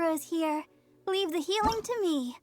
Barbara's here. Leave the healing to me.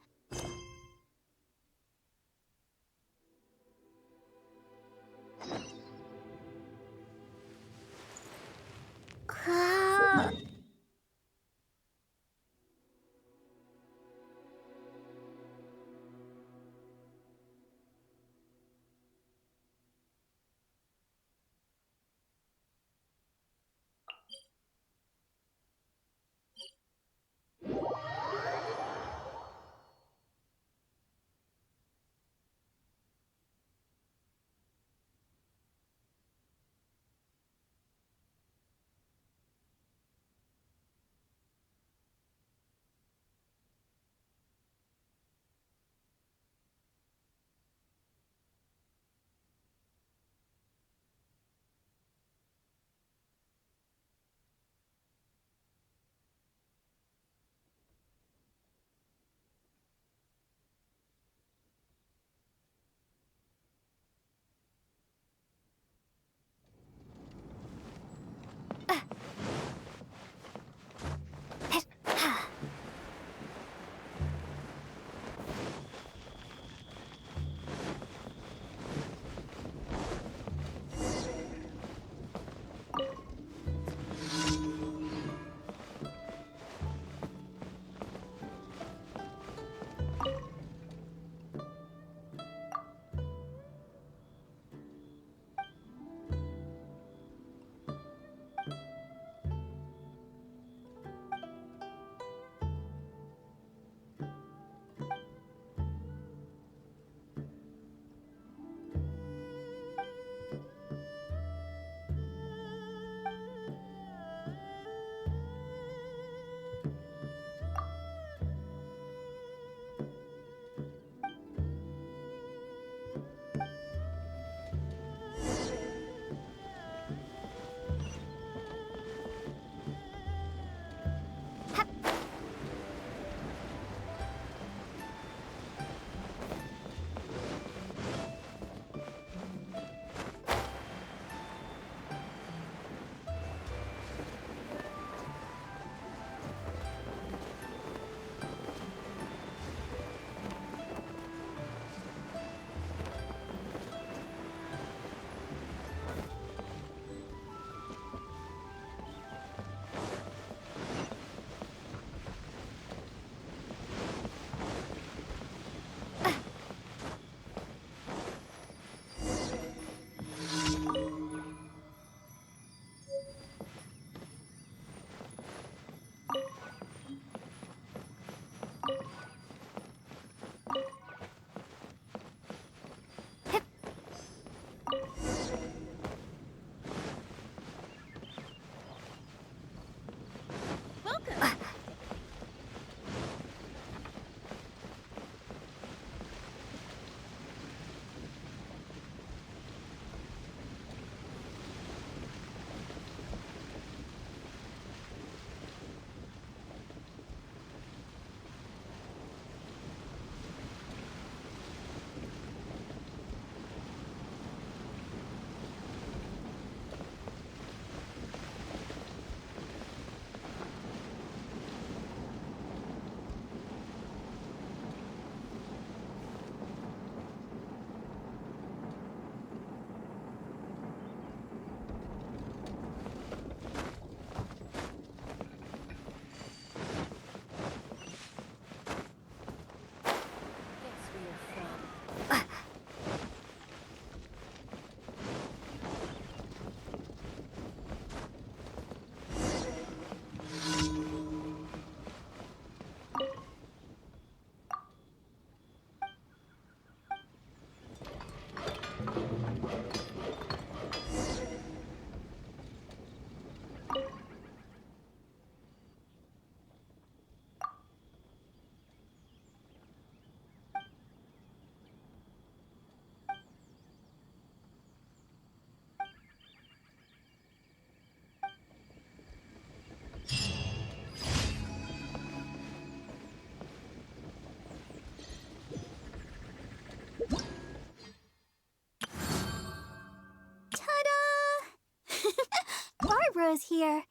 Barbara's here.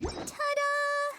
Ta-da!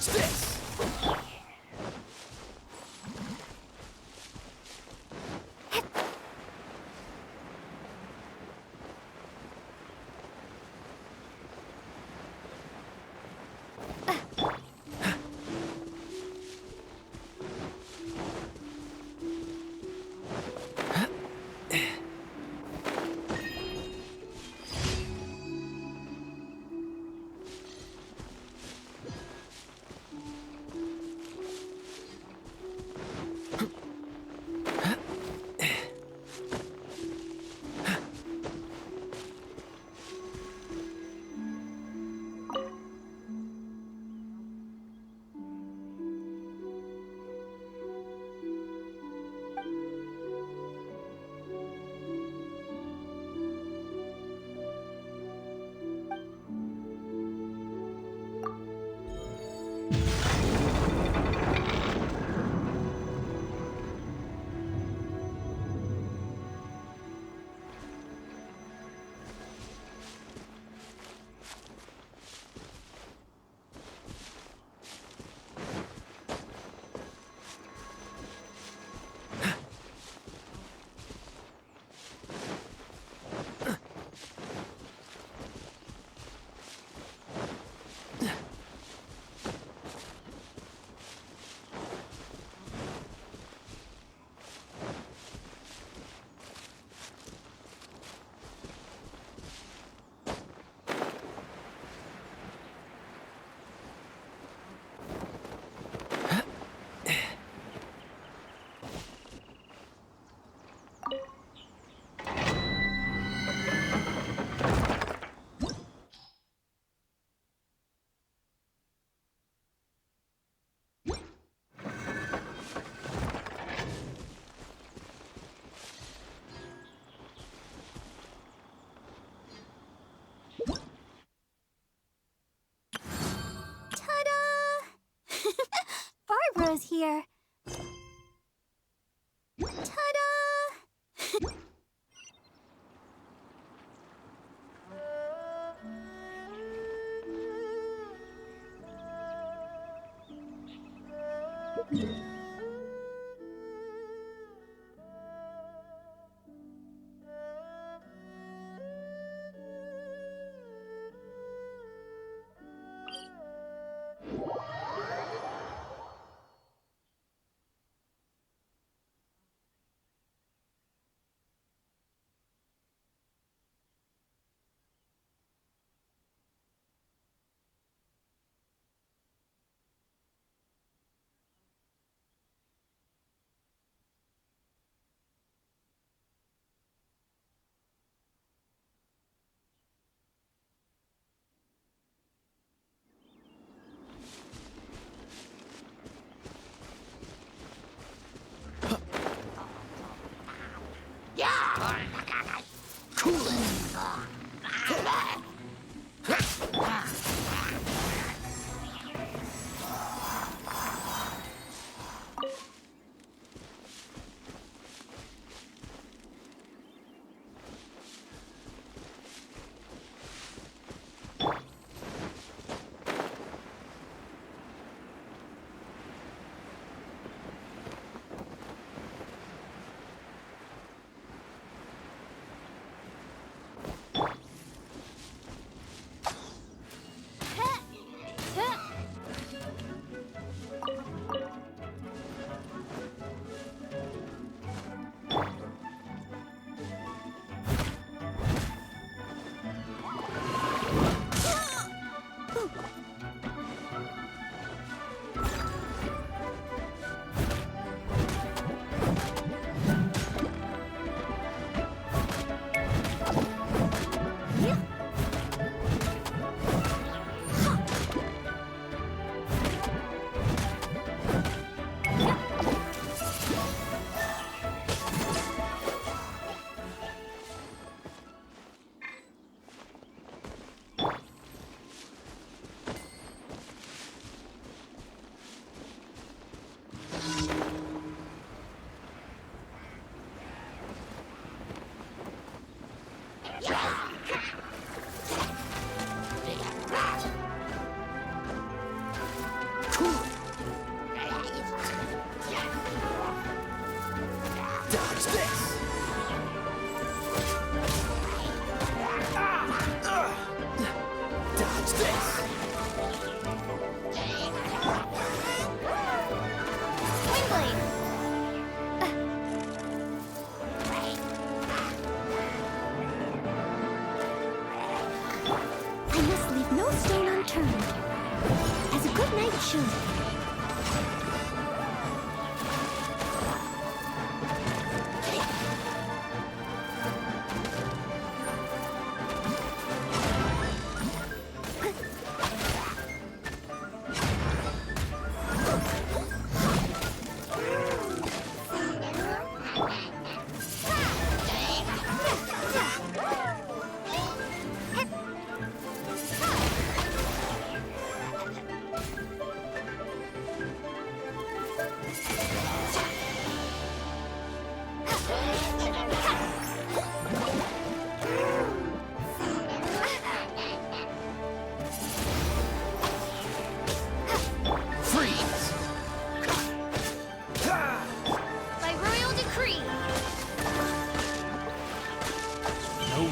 What's this? Ta-da! Barbara's here. Ta-da! should.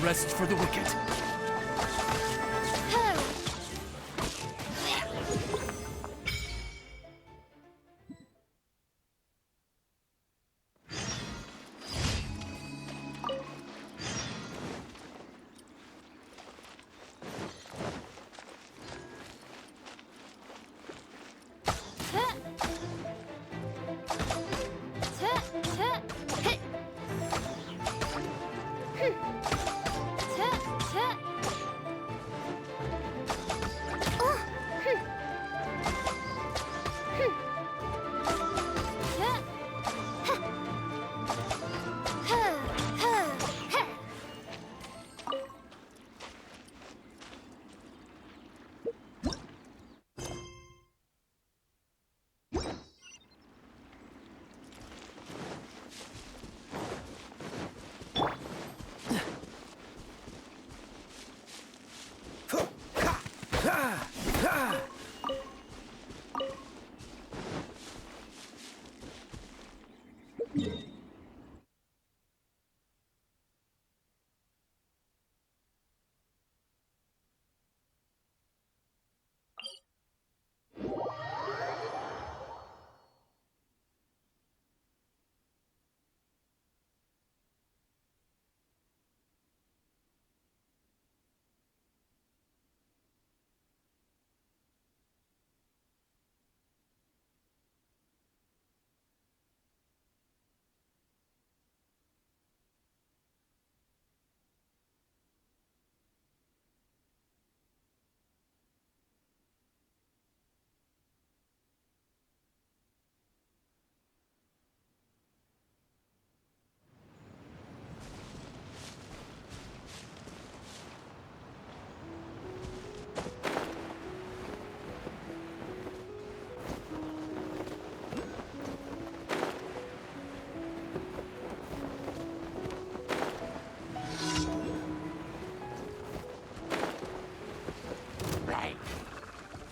Rest for the wicked.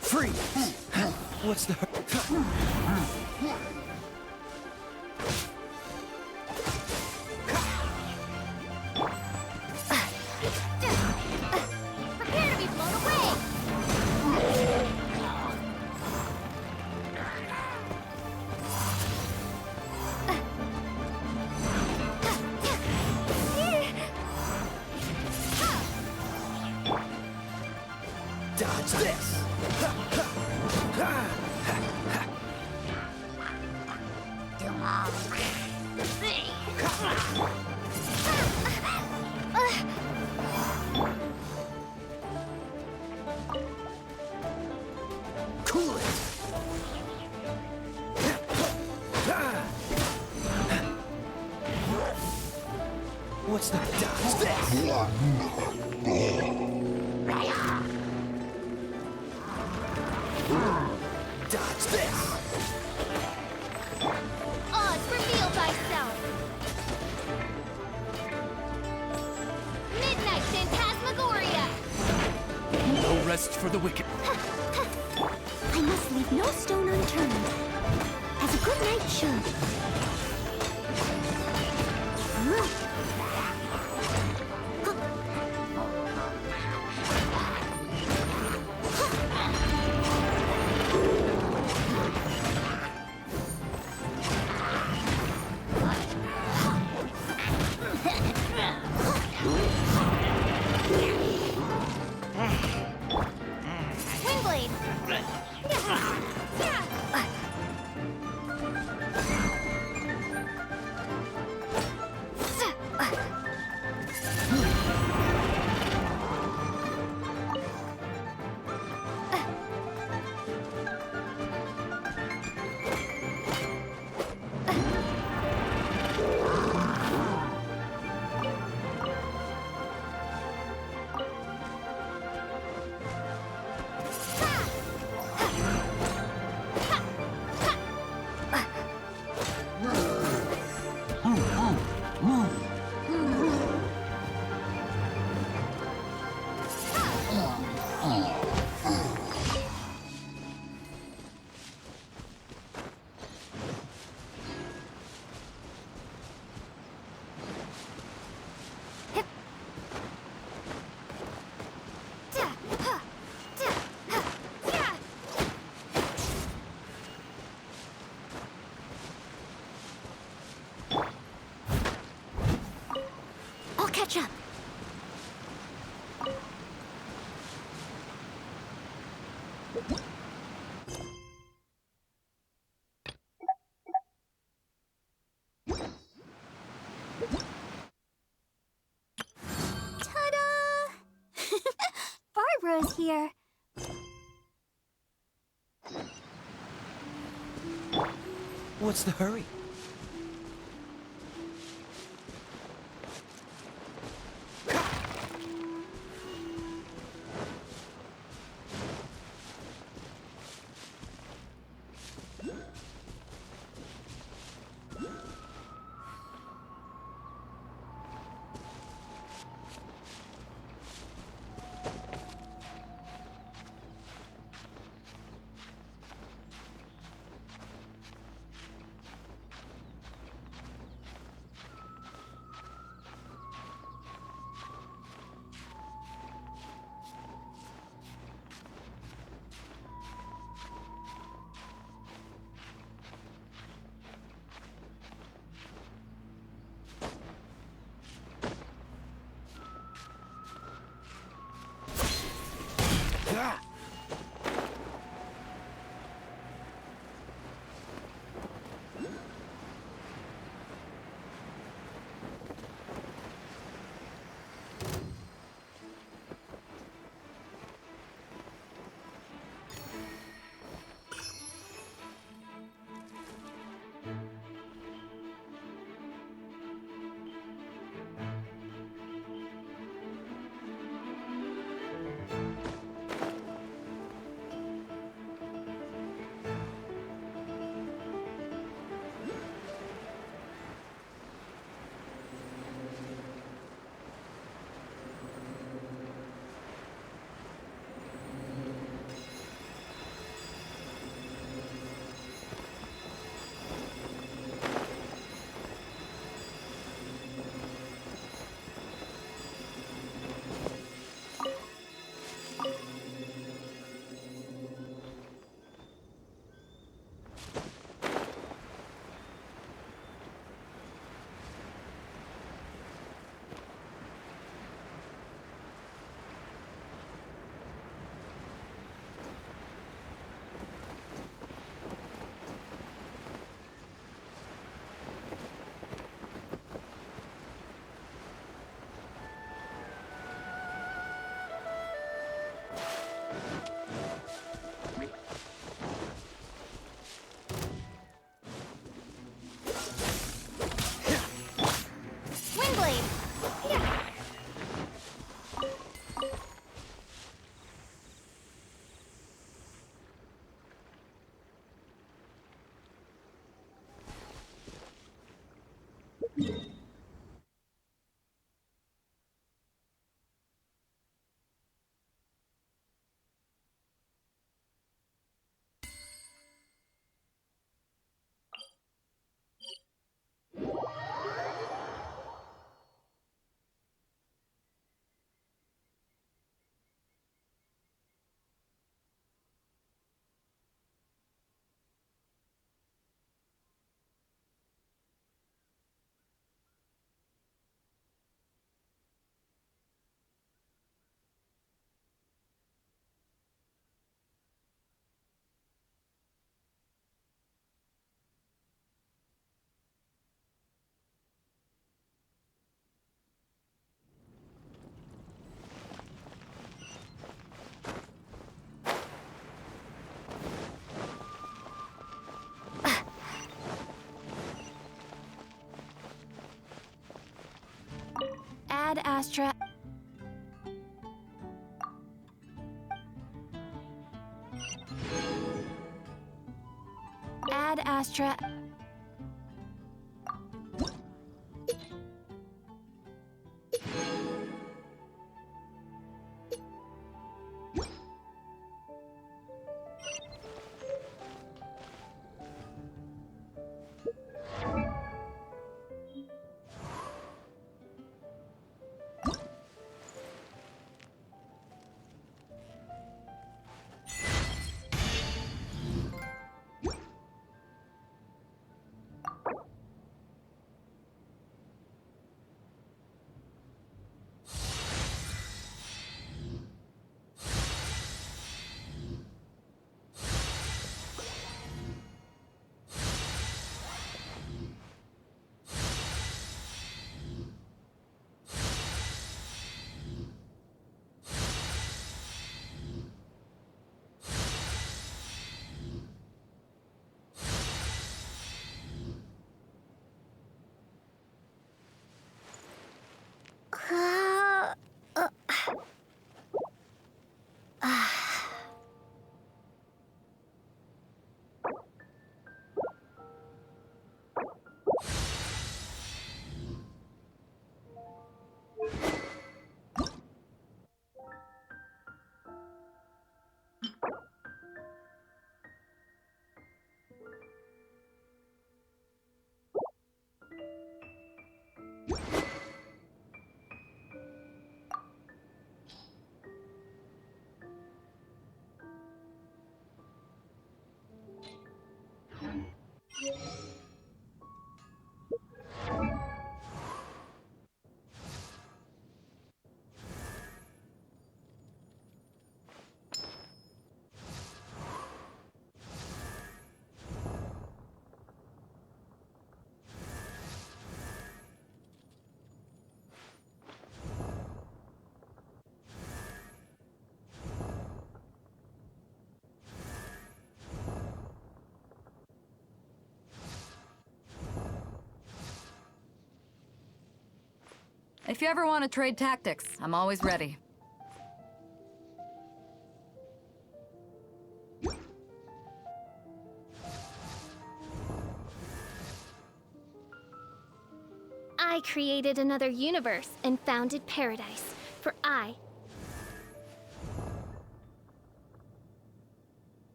Free! What's the... Prepare to be blown away! Dodge this! Cool it! What's the... Dodge this! Dodge this! Oz, reveal thyself! Midnight Phantasmagoria! No rest for the wicked. I must leave no stone unturned, as a good knight should. Wingblade! catch up. Ta-da! Barbara's here. What's the hurry? Ah! Windblade! Yeah. Ad Astra. Ad Astra. If you ever want to trade tactics, I'm always ready. I created another universe and founded paradise, for I...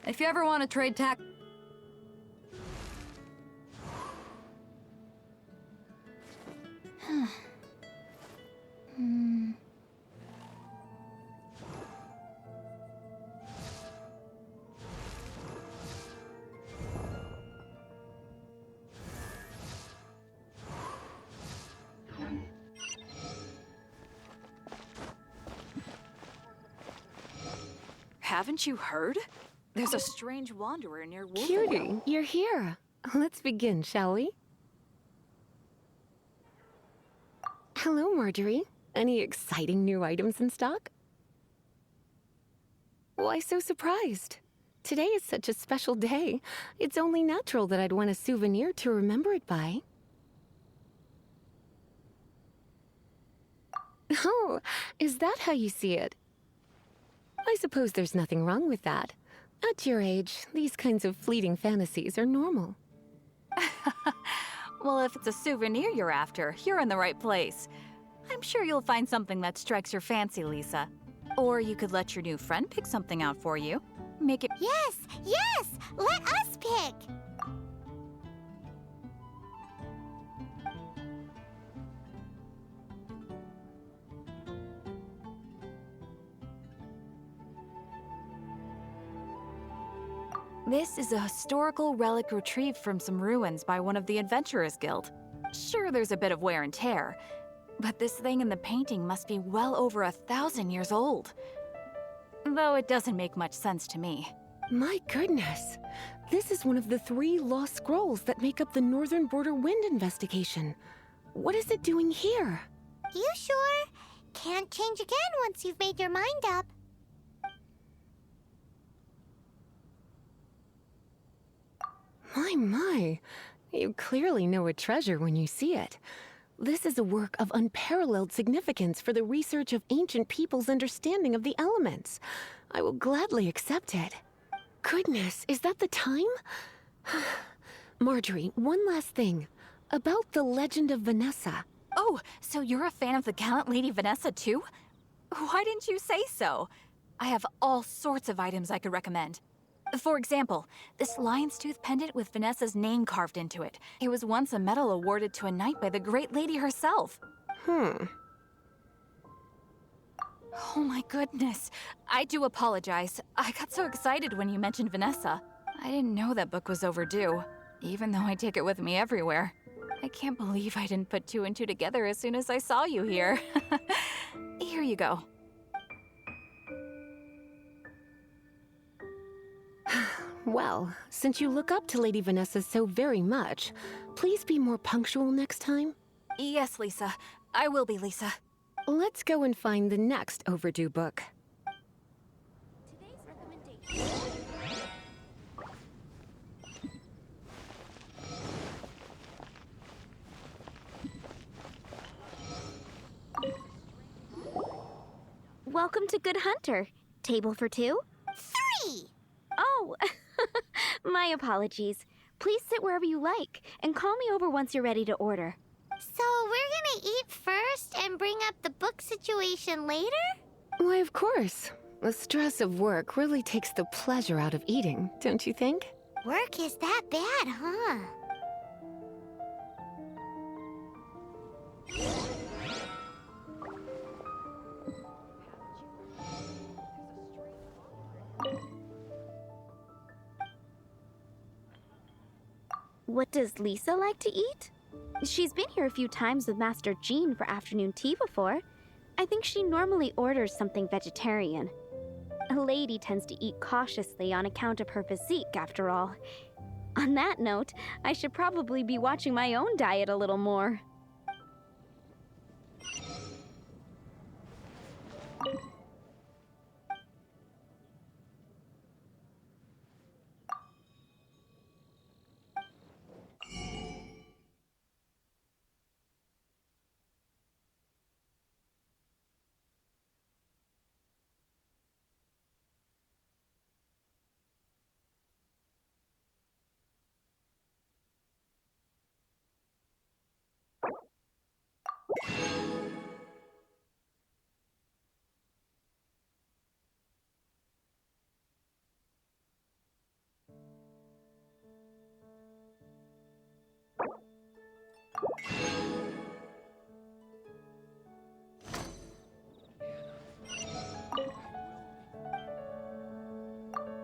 If you ever want to trade Haven't you heard? There's a strange wanderer near Wolfenville. Cutie, you're here. Let's begin, shall we? Hello, Marjorie. Any exciting new items in stock? Why so surprised? Today is such a special day. It's only natural that I'd want a souvenir to remember it by. Oh, is that how you see it? I suppose there's nothing wrong with that. At your age, these kinds of fleeting fantasies are normal. Well, if it's a souvenir you're after, you're in the right place. I'm sure you'll find something that strikes your fancy, Lisa. Or you could let your new friend pick something out for you. Make it... Yes! Yes! Let us pick! This is a historical relic retrieved from some ruins by one of the Adventurers Guild. Sure, there's a bit of wear and tear, but this thing in the painting must be well over 1,000 years old. Though it doesn't make much sense to me. My goodness! This is one of the 3 lost scrolls that make up the Northern Border Wind investigation. What is it doing here? You sure? Can't change again once you've made your mind up. My. You clearly know a treasure when you see it. This is a work of unparalleled significance for the research of ancient people's understanding of the elements. I will gladly accept it. Goodness, is that the time? Marjorie, one last thing. About the legend of Vanessa. Oh, so you're a fan of the gallant Lady Vanessa too? Why didn't you say so? I have all sorts of items I could recommend. For example, this lion's tooth pendant with Vanessa's name carved into it. It was once a medal awarded to a knight by the great lady herself. Oh my goodness. I do apologize. I got so excited when you mentioned Vanessa. I didn't know that book was overdue, even though I take it with me everywhere. I can't believe I didn't put 2 and 2 together as soon as I saw you here. Here you go. Well, since you look up to Lady Vanessa so very much, please be more punctual next time. Yes, Lisa. I will be, Lisa. Let's go and find the next overdue book. Today's recommendation. Welcome to Good Hunter. Table for two? 3! Oh, my apologies. Please sit wherever you like, and call me over once you're ready to order. So we're gonna eat first and bring up the book situation later? Why, of course. The stress of work really takes the pleasure out of eating, don't you think? Work is that bad, huh? What does Lisa like to eat? She's been here a few times with Master Jean for afternoon tea before. I think she normally orders something vegetarian. A lady tends to eat cautiously on account of her physique, after all. On that note, I should probably be watching my own diet a little more.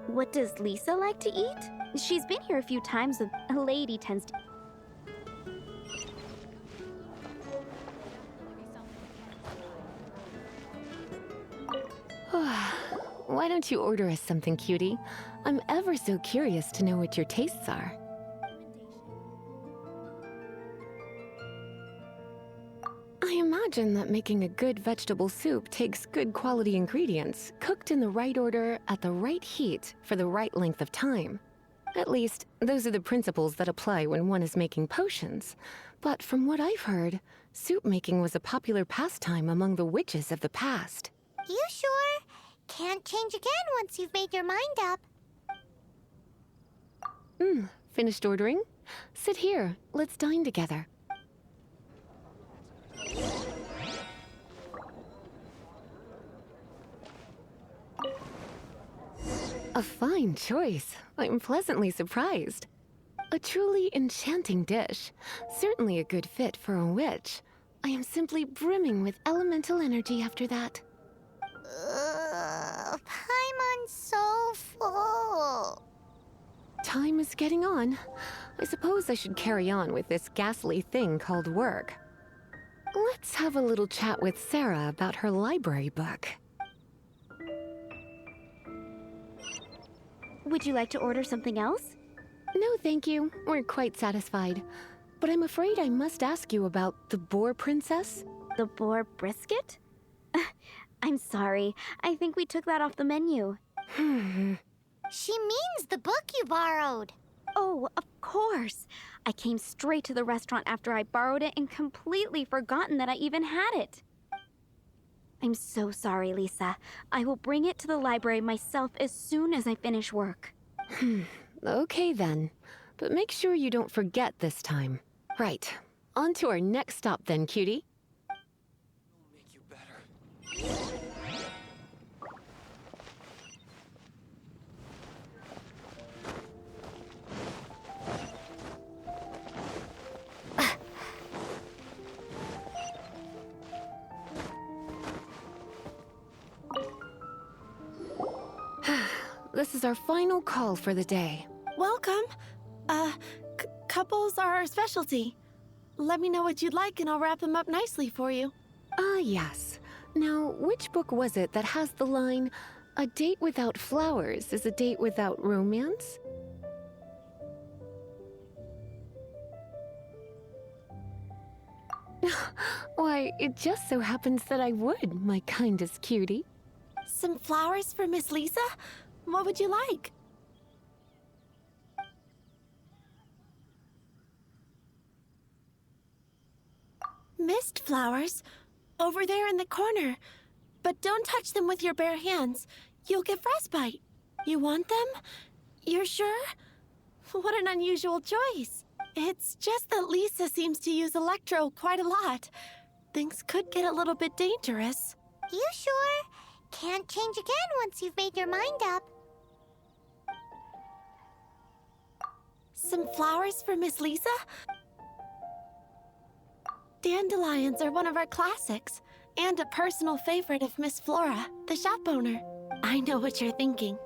What does Lisa like to eat? She's been here a few times with a lady tends to... Why don't you order us something, cutie? I'm ever so curious to know what your tastes are. I imagine that making a good vegetable soup takes good quality ingredients, cooked in the right order, at the right heat, for the right length of time. At least, those are the principles that apply when one is making potions. But from what I've heard, soup making was a popular pastime among the witches of the past. You sure? Can't change again once you've made your mind up. Finished ordering? Sit here, let's dine together. A fine choice. I'm pleasantly surprised. A truly enchanting dish. Certainly a good fit for a witch. I am simply brimming with elemental energy after that. Paimon's so full. Time is getting on. I suppose I should carry on with this ghastly thing called work. Let's have a little chat with Sarah about her library book. Would you like to order something else? No, thank you. We're quite satisfied. But I'm afraid I must ask you about the boar princess. The boar brisket? I'm sorry. I think we took that off the menu. She means the book you borrowed. Oh, of course. I came straight to the restaurant after I borrowed it and completely forgotten that I even had it. I'm so sorry, Lisa. I will bring it to the library myself as soon as I finish work. Okay then. But make sure you don't forget this time. Right. On to our next stop then, cutie. Make you better. This is our final call for the day. Welcome. Couples are our specialty. Let me know what you'd like and I'll wrap them up nicely for you. Yes. Now, which book was it that has the line, "A date without flowers is a date without romance"? Why, it just so happens that I would, my kindest cutie. Some flowers for Miss Lisa? What would you like? Mist flowers? Over there in the corner. but don't touch them with your bare hands. You'll get frostbite. You want them? You're sure? What an unusual choice. It's just that Lisa seems to use Electro quite a lot. Things could get a little bit dangerous. You sure? Can't change again once you've made your mind up. Some flowers for Miss Lisa? Dandelions are one of our classics, and a personal favorite of Miss Flora, the shop owner. I know what you're thinking.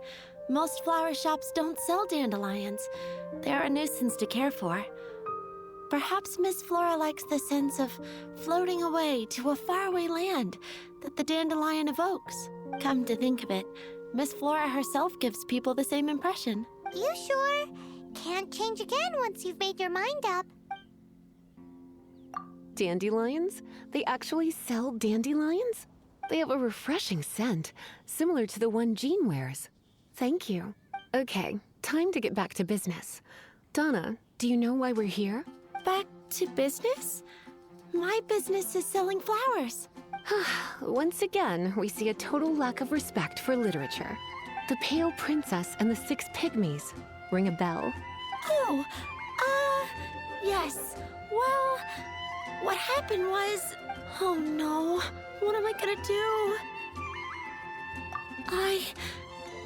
Most flower shops don't sell dandelions. They're a nuisance to care for. Perhaps Miss Flora likes the sense of floating away to a faraway land that the dandelion evokes. Come to think of it, Miss Flora herself gives people the same impression. You sure? Can't change again once you've made your mind up. Dandelions? They actually sell dandelions? They have a refreshing scent, similar to the one Jean wears. Thank you. Okay, time to get back to business. Donna, do you know why we're here? Back to business? My business is selling flowers. Once again, we see a total lack of respect for literature. The Pale Princess and the Six Pygmies. Ring a bell? Oh, yes. Well, what happened was... Oh no, what am I gonna do?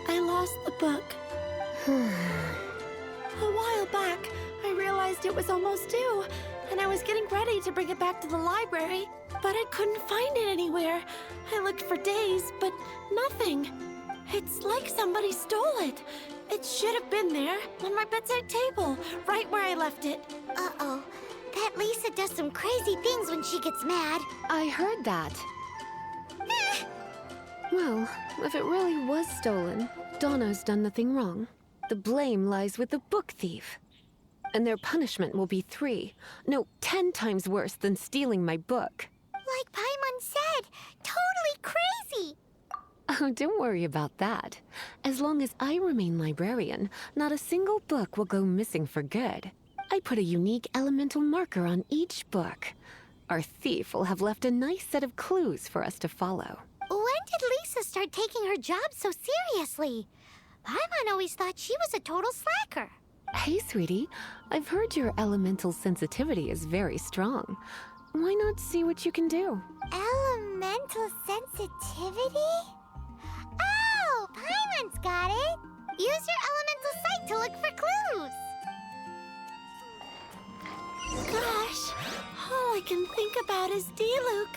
I lost the book. A while back, I realized it was almost due, and I was getting ready to bring it back to the library, but I couldn't find it anywhere. I looked for days, but nothing. It's like somebody stole it. It should have been there, on my bedside table, right where I left it. Uh-oh. That Lisa does some crazy things when she gets mad. I heard that. Well, if it really was stolen, Donna's done nothing wrong. The blame lies with the book thief. And their punishment will be 10 times worse than stealing my book. Like Paimon said, totally crazy. Oh, don't worry about that. As long as I remain librarian, not a single book will go missing for good. I put a unique elemental marker on each book. Our thief will have left a nice set of clues for us to follow. When did Lisa start taking her job so seriously? Paimon always thought she was a total slacker. Hey, sweetie. I've heard your elemental sensitivity is very strong. Why not see what you can do? Elemental sensitivity? Oh, Paimon's got it. Use your elemental sight to look for clues. Gosh, all I can think about is Diluc.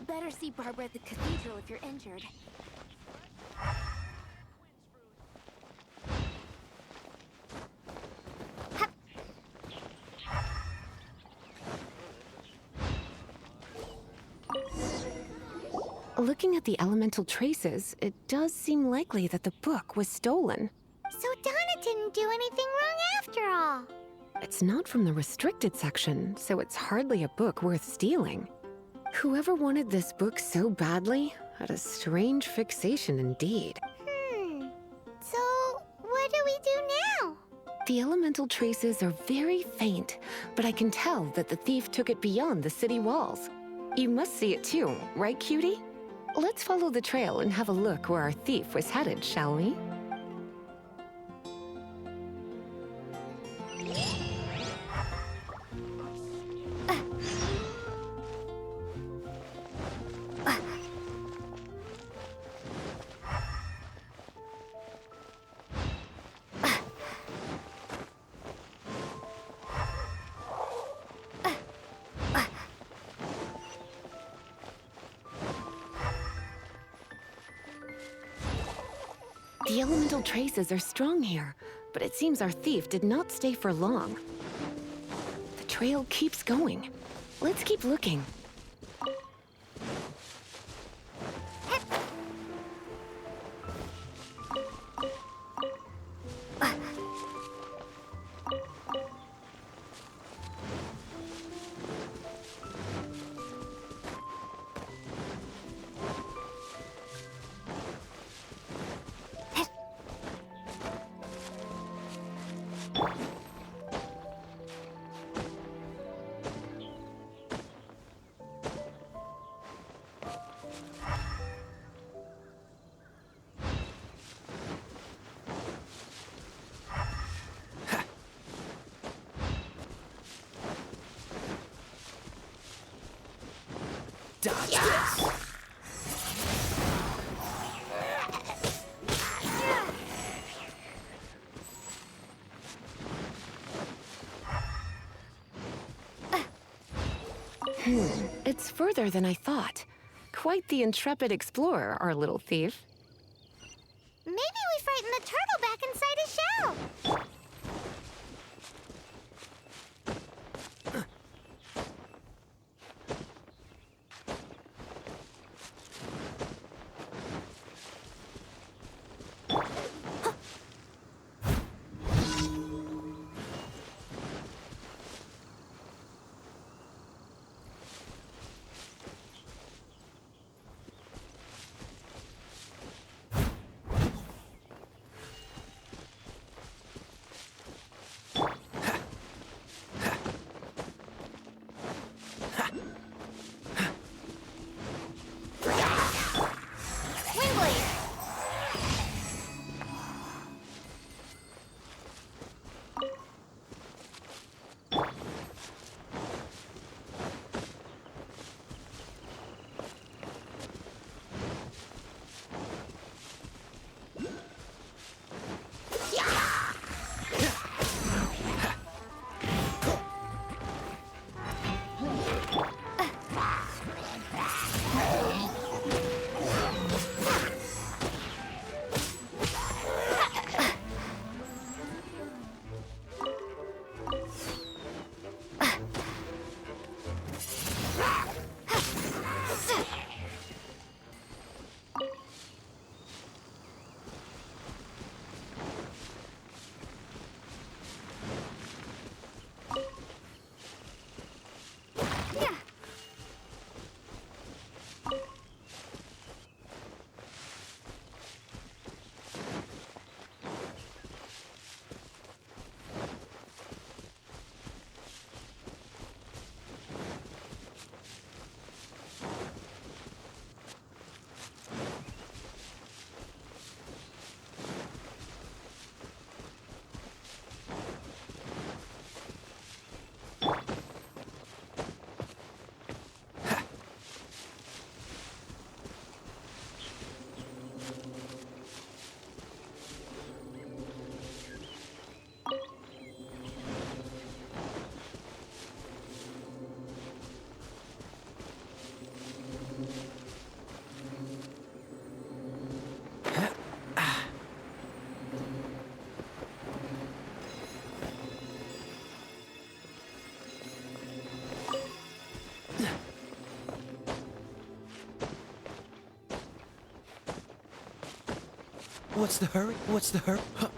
Better see Barbara at the cathedral if you're injured. Looking at the elemental traces, it does seem likely that the book was stolen. So Donna didn't do anything wrong after all. It's not from the restricted section, so it's hardly a book worth stealing. Whoever wanted this book so badly had a strange fixation indeed. So what do we do now? The elemental traces are very faint, but I can tell that the thief took it beyond the city walls. You must see it too, right, cutie? Let's follow the trail and have a look where our thief was headed, shall we? The elemental traces are strong here, but it seems our thief did not stay for long. The trail keeps going. Let's keep looking. Dodge this! It's further than I thought. Quite the intrepid explorer, our little thief. Maybe we frightened the turtle back inside his shell. What's the hurry? What's the hurry? Huh.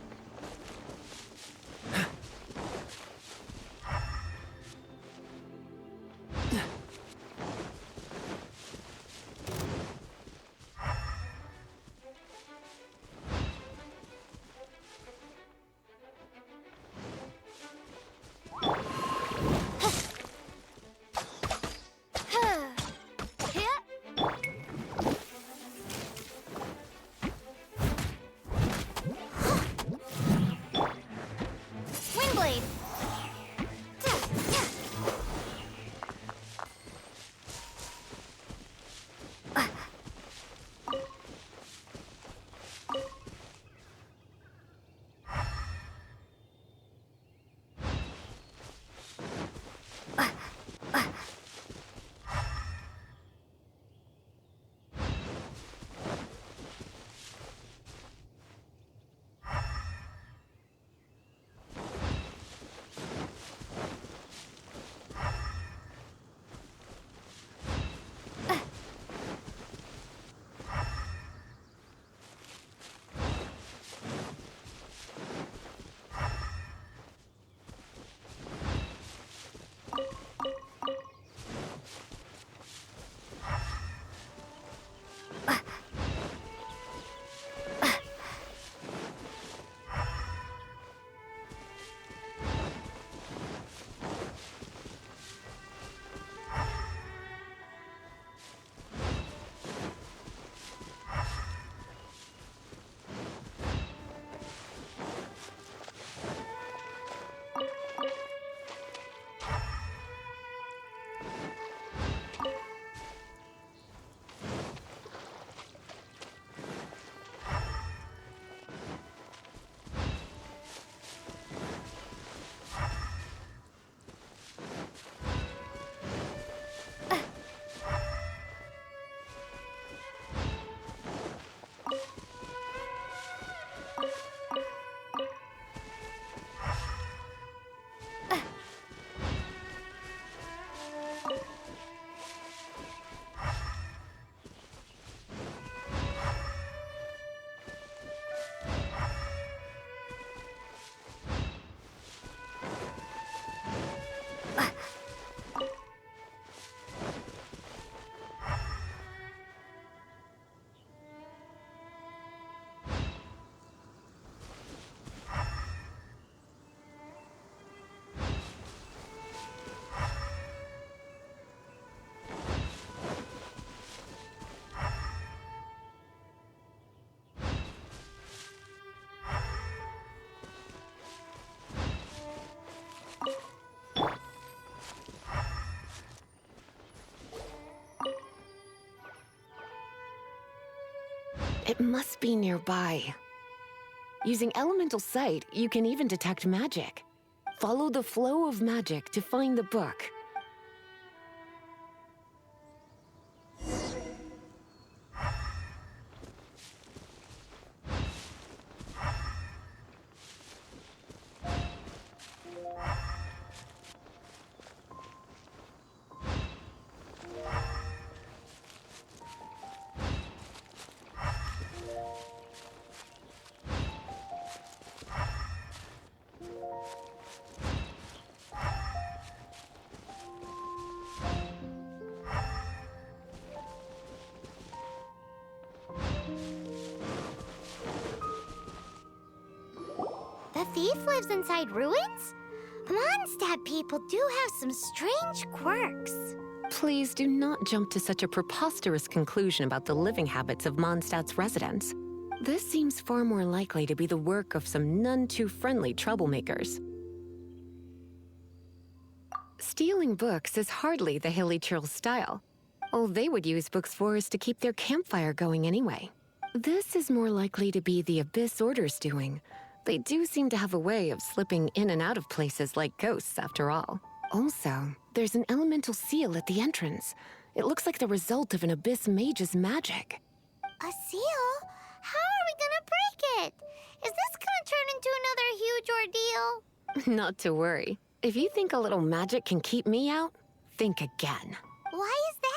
It must be nearby. Using elemental sight, you can even detect magic. Follow the flow of magic to find the book. The thief lives inside ruins? Mondstadt people do have some strange quirks. Please do not jump to such a preposterous conclusion about the living habits of Mondstadt's residents. This seems far more likely to be the work of some none-too-friendly troublemakers. Stealing books is hardly the Hilly Churl's style. All they would use books for is to keep their campfire going anyway. This is more likely to be the Abyss Order's doing. They do seem to have a way of slipping in and out of places like ghosts, after all. Also, there's an elemental seal at the entrance. It looks like the result of an Abyss mage's magic. A seal? How are we gonna break it? Is this gonna turn into another huge ordeal? Not to worry. If you think a little magic can keep me out, think again. Why is that?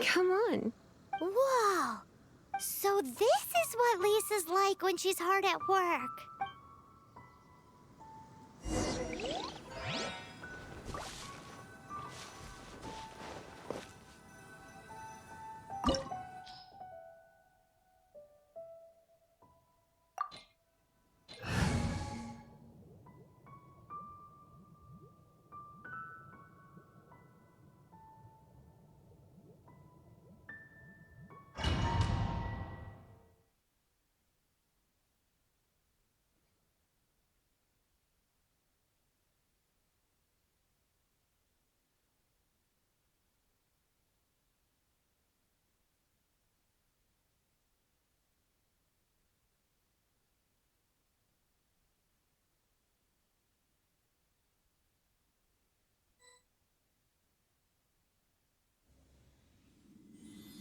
Come on. Whoa! So this is what Lisa's like when she's hard at work.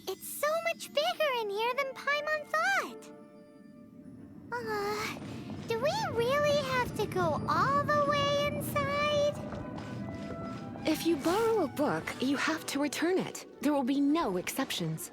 It's so much bigger in here than Paimon thought. Do we really have to go all the way inside? If you borrow a book, you have to return it. There will be no exceptions.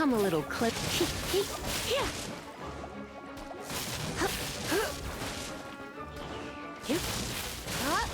Come a little clip. Here. Hup, hup. Yep. Up.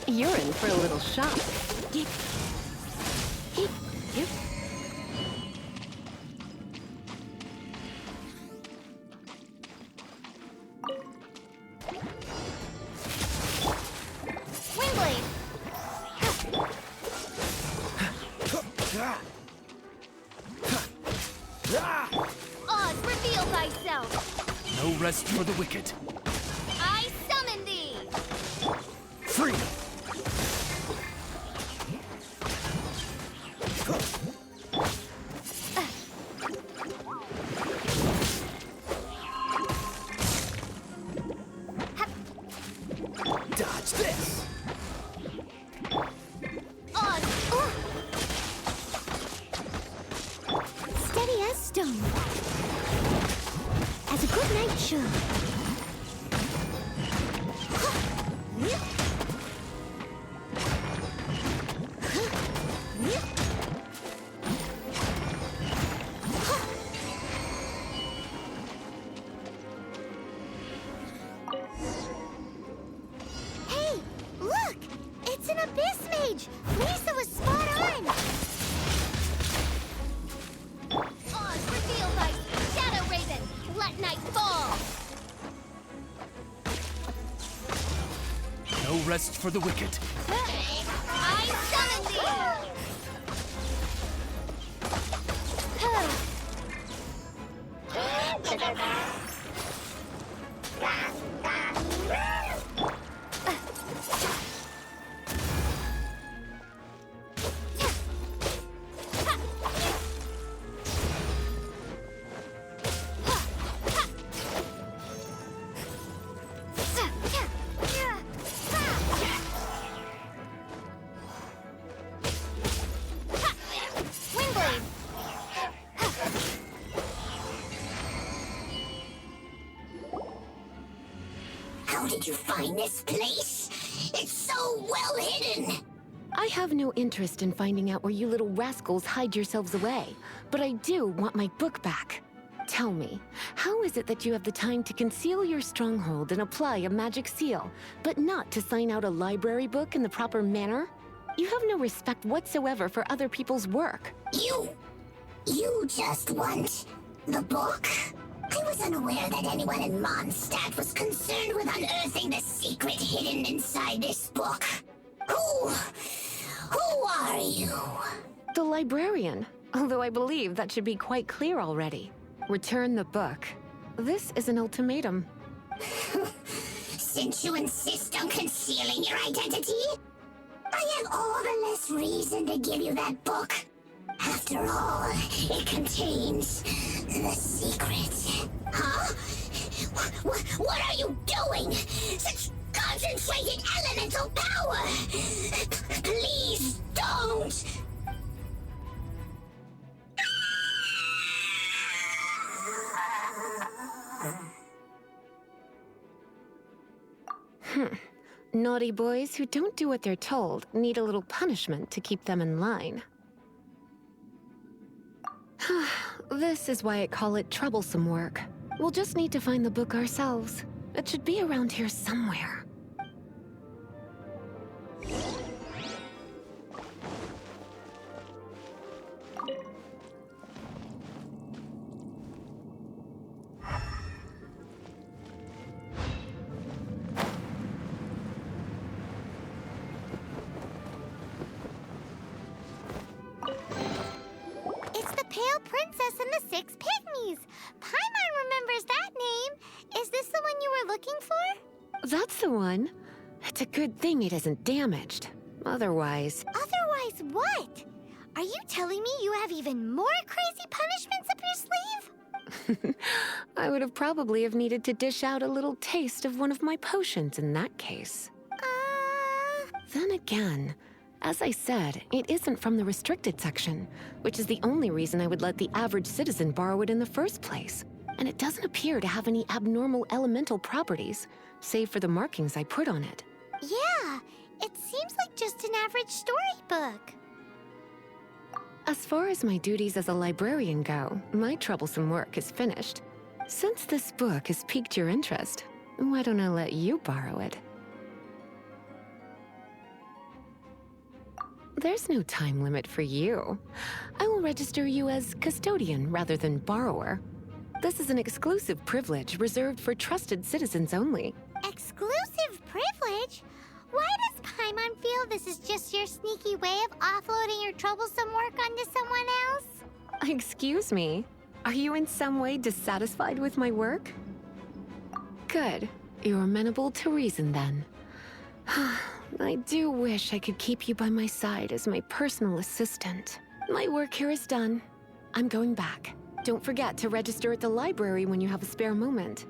You're in for a little shock. Windblade! Oz, reveal thyself! No rest for the wicked. I summon thee! Freedom! Dodge this! Oz! Steady as stone. As a good knight should. Hey, look! It's an abyss mage! Lisa was spot on! Oz, reveal thy shadow raven! Let night fall! No rest for the wicked. I summon thee! Windblade! How did you find this place? It's so well hidden! I have no interest in finding out where you little rascals hide yourselves away, but I do want my book back. Tell me, how is it that you have the time to conceal your stronghold and apply a magic seal, but not to sign out a library book in the proper manner? You have no respect whatsoever for other people's work. You just want the book? I was unaware that anyone in Mondstadt was concerned with unearthing the secret hidden inside this book. Who are you? The librarian, although I believe that should be quite clear already. Return the book. This is an ultimatum. Since you insist on concealing your identity, I have all the less reason to give you that book. After all, it contains the secret. Huh? What are you doing? Such concentrated elemental power! Please don't! Naughty boys who don't do what they're told need a little punishment to keep them in line. This is why I call it troublesome work. We'll just need to find the book ourselves. It should be around here somewhere. It's the Pale Princess and the Six Pygmies. Paimon remembers that name. Is this the one you were looking for? That's the one. It's a good thing it isn't damaged. Otherwise... Otherwise what? Are you telling me you have even more crazy punishments up your sleeve? I would have probably have needed to dish out a little taste of one of my potions in that case. Then again, as I said, it isn't from the restricted section, which is the only reason I would let the average citizen borrow it in the first place. And it doesn't appear to have any abnormal elemental properties, save for the markings I put on it. Yeah, it seems like just an average storybook. As far as my duties as a librarian go, my troublesome work is finished. Since this book has piqued your interest, why don't I let you borrow it? There's no time limit for you. I will register you as custodian rather than borrower. This is an exclusive privilege reserved for trusted citizens only. Exclusive privilege? Why does Paimon feel this is just your sneaky way of offloading your troublesome work onto someone else? Excuse me, are you in some way dissatisfied with my work? Good. You're amenable to reason then. I do wish I could keep you by my side as my personal assistant. My work here is done. I'm going back. Don't forget to register at the library when you have a spare moment.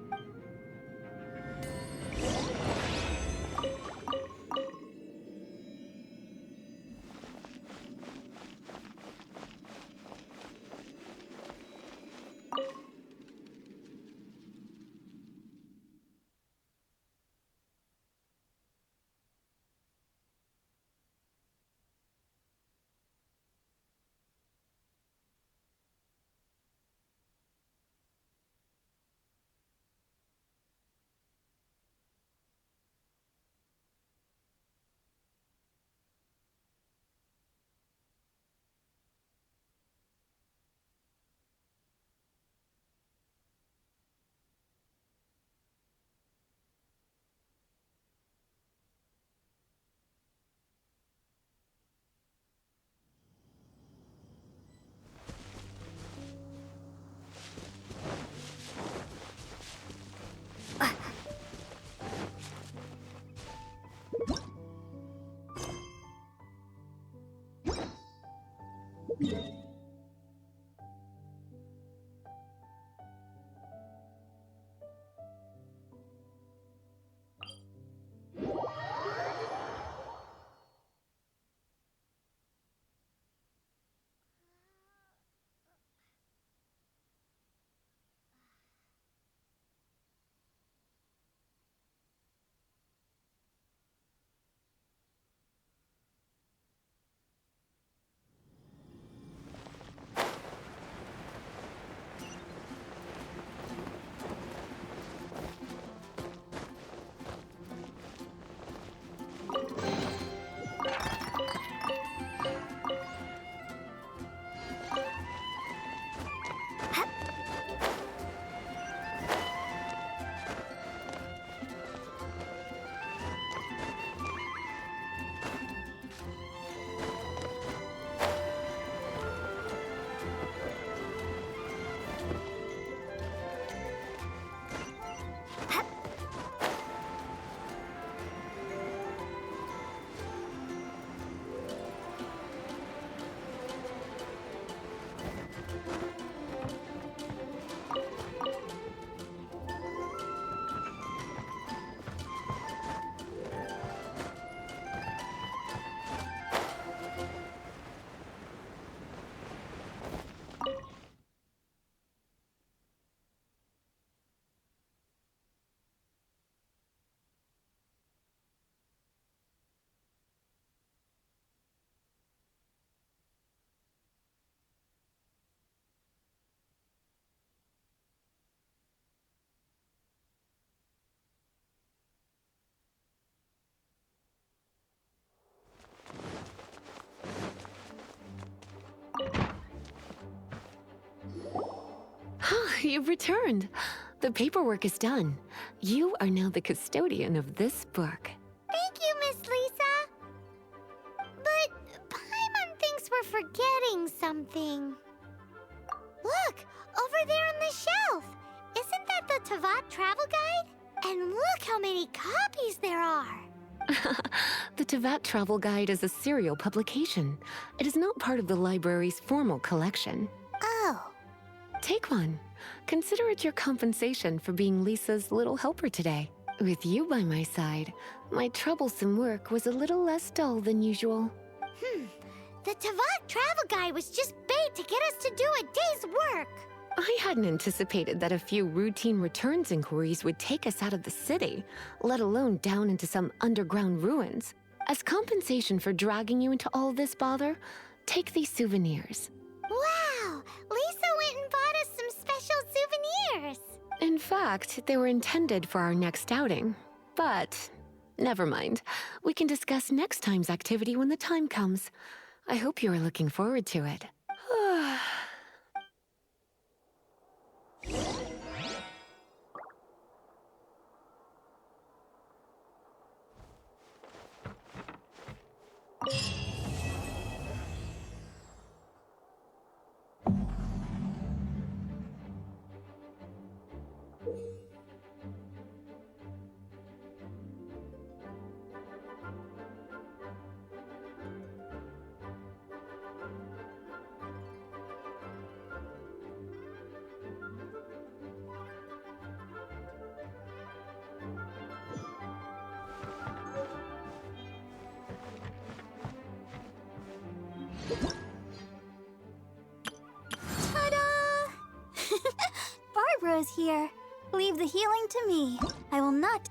You've returned. The paperwork is done. You are now the custodian of this book. Thank you, Miss Lisa. But Paimon thinks we're forgetting something. over there on the shelf. Isn't that the Tavat travel guide? And look how many copies there are. The Tavat Travel Guide is a serial publication. It is not part of the library's formal collection. Oh. Take one. Consider it your compensation for being Lisa's little helper today. With you by my side, my troublesome work was a little less dull than usual. The Tavat travel guide was just bait to get us to do a day's work. I hadn't anticipated that a few routine returns inquiries would take us out of the city, let alone down into some underground ruins. As compensation for dragging you into all this bother, take these souvenirs. Wow! Lisa went and bought us some special souvenirs. In fact, they were intended for our next outing. But never mind. We can discuss next time's activity when the time comes. I hope you are looking forward to it. Ta-da! Barbara's here. Leave the healing to me. I will not